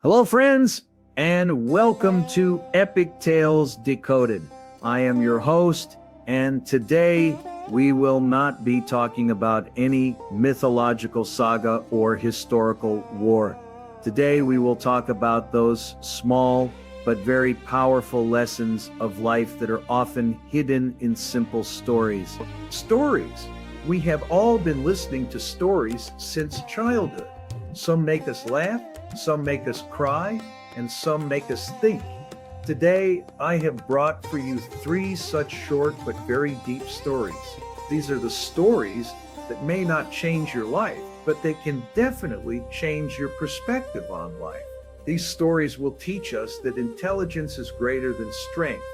Hello, friends, and welcome to Epic Tales Decoded. I am your host, and today we will not be talking about any mythological saga or historical war. Today we will talk about those small but very powerful lessons of life that are often hidden in simple stories. Stories. We have all been listening to stories since childhood. Some make us laugh, some make us cry, and some make us think. Today, I have brought for you three such short but very deep stories. These are the stories that may not change your life, but they can definitely change your perspective on life. These stories will teach us that intelligence is greater than strength.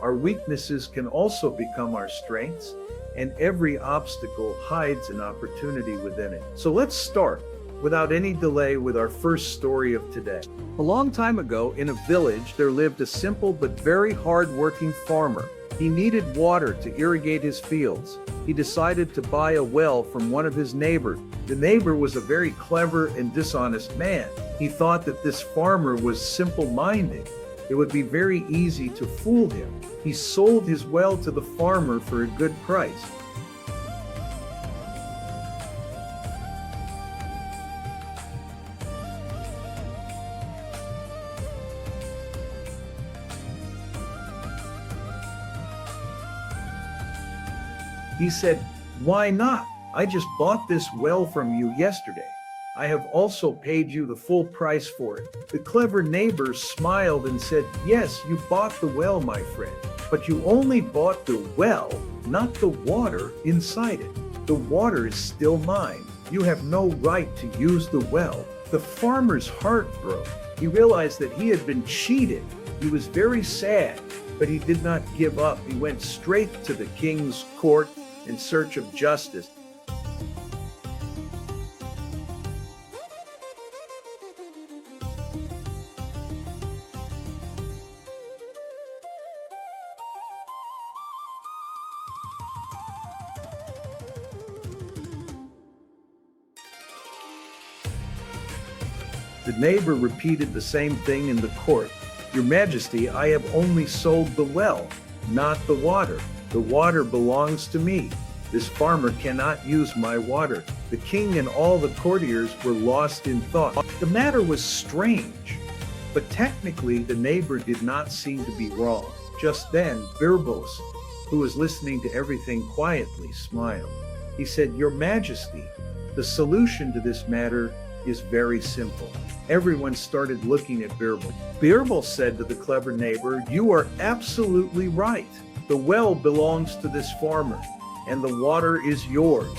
Our weaknesses can also become our strengths, and every obstacle hides an opportunity within it. So let's start without any delay with our first story of today. A long time ago, in a village, there lived a simple but very hard-working farmer. He needed water to irrigate his fields. He decided to buy a well from one of his neighbors. The neighbor was a very clever and dishonest man. He thought that this farmer was simple-minded. It would be very easy to fool him. He sold his well to the farmer for a good price. He said, "Why not? I just bought this well from you yesterday. I have also paid you the full price for it." The clever neighbor smiled and said, "Yes, you bought the well, my friend, but you only bought the well, not the water inside it. The water is still mine. You have no right to use the well." The farmer's heart broke. He realized that he had been cheated. He was very sad, but he did not give up. He went straight to the king's court in search of justice. The neighbor repeated the same thing in the court. "Your Majesty, I have only sold the well, not the water. The water belongs to me. This farmer cannot use my water." The king and all the courtiers were lost in thought. The matter was strange, but technically the neighbor did not seem to be wrong. Just then, Birbos, who was listening to everything quietly, smiled. He said, "Your Majesty, the solution to this matter is very simple." Everyone started looking at Birbal. Birbal said to the clever neighbor, "You are absolutely right. The well belongs to this farmer, and the water is yours.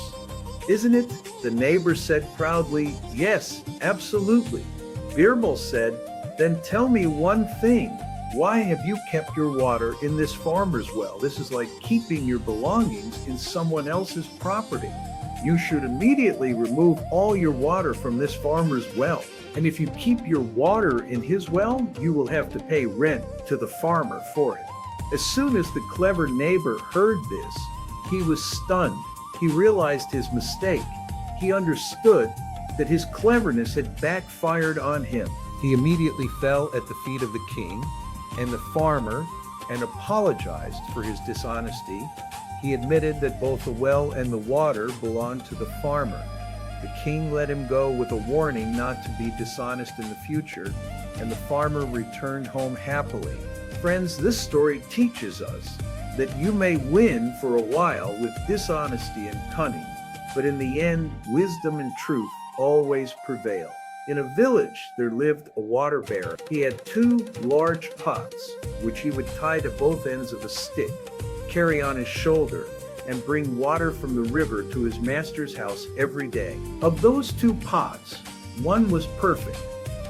Isn't it?" The neighbor said proudly, "Yes, absolutely." Birbal said, "Then tell me one thing. Why have you kept your water in this farmer's well? This is like keeping your belongings in someone else's property. You should immediately remove all your water from this farmer's well. And if you keep your water in his well, you will have to pay rent to the farmer for it." As soon as the clever neighbor heard this, he was stunned. He realized his mistake. He understood that his cleverness had backfired on him. He immediately fell at the feet of the king and the farmer and apologized for his dishonesty. He admitted that both the well and the water belonged to the farmer. The king let him go with a warning not to be dishonest in the future, and the farmer returned home happily. Friends, this story teaches us that you may win for a while with dishonesty and cunning, but in the end, wisdom and truth always prevail. In a village, there lived a water bearer. He had two large pots, which he would tie to both ends of a stick, carry on his shoulder, and bring water from the river to his master's house every day. Of those two pots, one was perfect,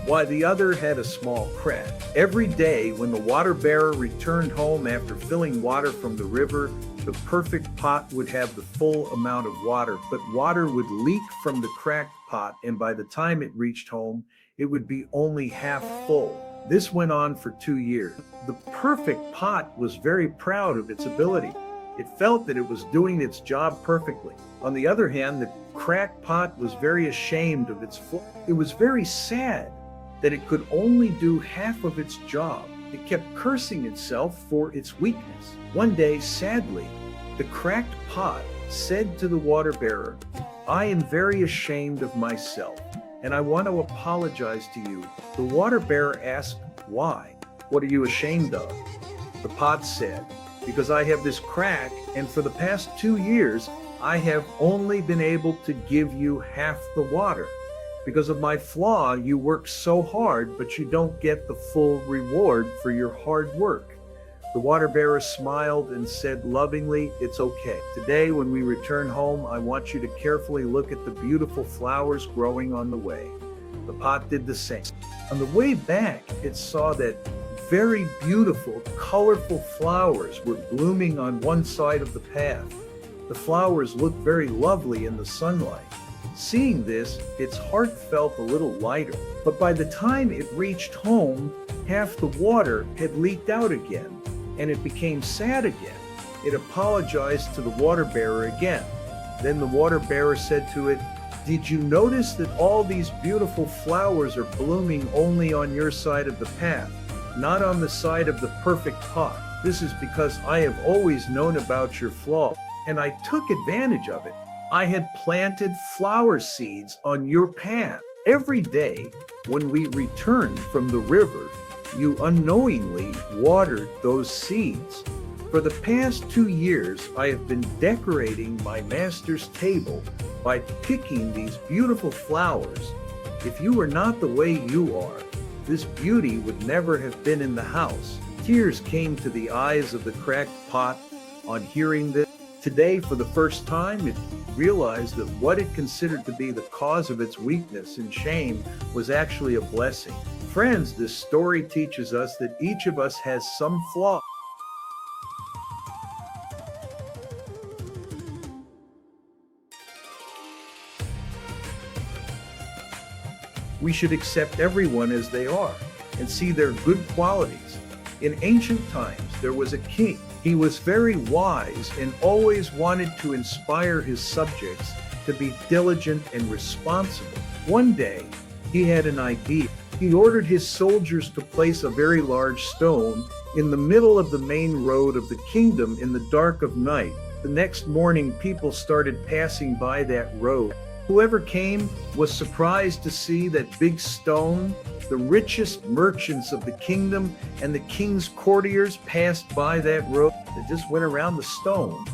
while the other had a small crack. Every day when the water bearer returned home after filling water from the river, the perfect pot would have the full amount of water, but water would leak from the cracked pot, and by the time it reached home, it would be only half full. This went on for 2 years. The perfect pot was very proud of its ability. It felt that it was doing its job perfectly. On the other hand, the cracked pot was very ashamed of its flaw. It was very sad that it could only do half of its job. It kept cursing itself for its weakness. One day, sadly, the cracked pot said to the water bearer, "I am very ashamed of myself, and I want to apologize to you." The water bearer asked, "Why? What are you ashamed of?" The pot said, "Because I have this crack, and for the past 2 years, I have only been able to give you half the water. Because of my flaw, you work so hard, but you don't get the full reward for your hard work." The water bearer smiled and said lovingly, "It's okay. Today, when we return home, I want you to carefully look at the beautiful flowers growing on the way." The pot did the same. On the way back, it saw that very beautiful, colorful flowers were blooming on one side of the path. The flowers looked very lovely in the sunlight. Seeing this, its heart felt a little lighter. But by the time it reached home, half the water had leaked out again, and it became sad again. It apologized to the water bearer again. Then the water bearer said to it, "Did you notice that all these beautiful flowers are blooming only on your side of the path, not on the side of the perfect pot? This is because I have always known about your flaw, and I took advantage of it. I had planted flower seeds on your path. Every day when we returned from the river, you unknowingly watered those seeds. For the past 2 years, I have been decorating my master's table by picking these beautiful flowers. If you were not the way you are, this beauty would never have been in the house." Tears came to the eyes of the cracked pot on hearing this. Today, for the first time, it realized that what it considered to be the cause of its weakness and shame was actually a blessing. Friends, this story teaches us that each of us has some flaw. We should accept everyone as they are and see their good qualities. In ancient times, there was a king. He was very wise and always wanted to inspire his subjects to be diligent and responsible. One day, he had an idea. He ordered his soldiers to place a very large stone in the middle of the main road of the kingdom in the dark of night. The next morning, people started passing by that road. Whoever came was surprised to see that big stone. The richest merchants of the kingdom and the king's courtiers passed by that road. They just went around the stone.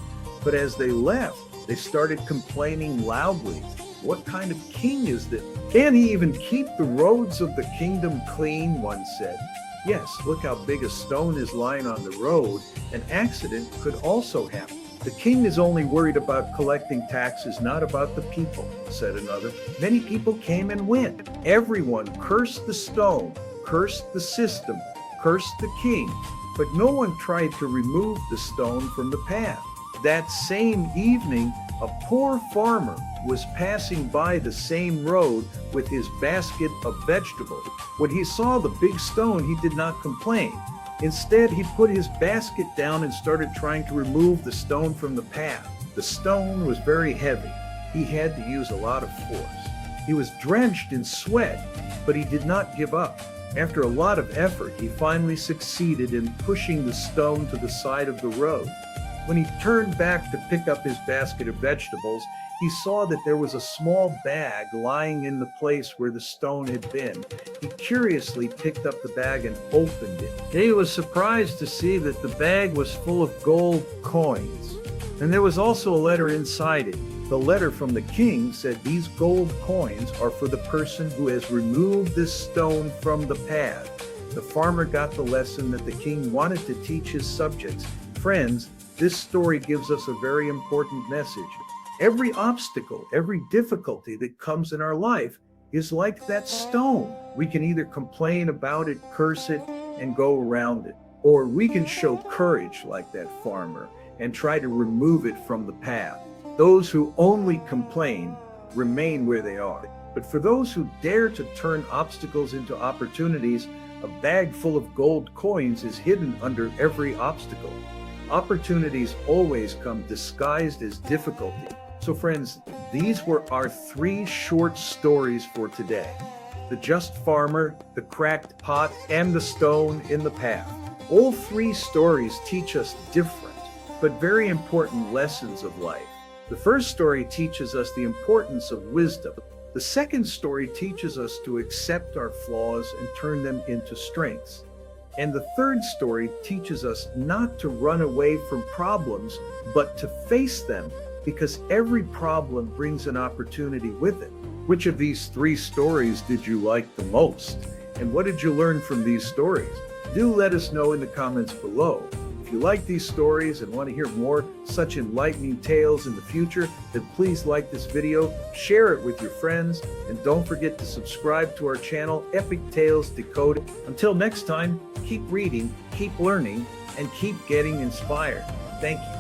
But as they left, they started complaining loudly. "What kind of king is this? Can he even keep the roads of the kingdom clean?" one said. "Yes, look how big a stone is lying on the road. An accident could also happen." "The king is only worried about collecting taxes, not about the people," said another. Many people came and went. Everyone cursed the stone, cursed the system, cursed the king, but no one tried to remove the stone from the path. That same evening, a poor farmer was passing by the same road with his basket of vegetables. When he saw the big stone, he did not complain. Instead, he put his basket down and started trying to remove the stone from the path. The stone was very heavy. He had to use a lot of force. He was drenched in sweat, but he did not give up. After a lot of effort, he finally succeeded in pushing the stone to the side of the road. When he turned back to pick up his basket of vegetables, he saw that there was a small bag lying in the place where the stone had been. He curiously picked up the bag and opened it. He was surprised to see that the bag was full of gold coins, and there was also a letter inside it. The letter from the king said, "These gold coins are for the person who has removed this stone from the path." The farmer got the lesson that the king wanted to teach his subjects. Friends, this story gives us a very important message. Every obstacle, every difficulty that comes in our life is like that stone. We can either complain about it, curse it, and go around it, or we can show courage like that farmer and try to remove it from the path. Those who only complain remain where they are. But for those who dare to turn obstacles into opportunities, a bag full of gold coins is hidden under every obstacle. Opportunities always come disguised as difficulty. So friends, these were our 3 short stories for today. the just farmer, the cracked pot, and the stone in the path. All three stories teach us different, but very important lessons of life. The first story teaches us the importance of wisdom. The second story teaches us to accept our flaws and turn them into strengths. And the third story teaches us not to run away from problems, but to face them, because every problem brings an opportunity with it. Which of these three stories did you like the most? And what did you learn from these stories? Do let us know in the comments below. If you like these stories and want to hear more such enlightening tales in the future, then please like this video, share it with your friends, and don't forget to subscribe to our channel, Epic Tales Decoded. Until next time, keep reading, keep learning, and keep getting inspired. Thank you.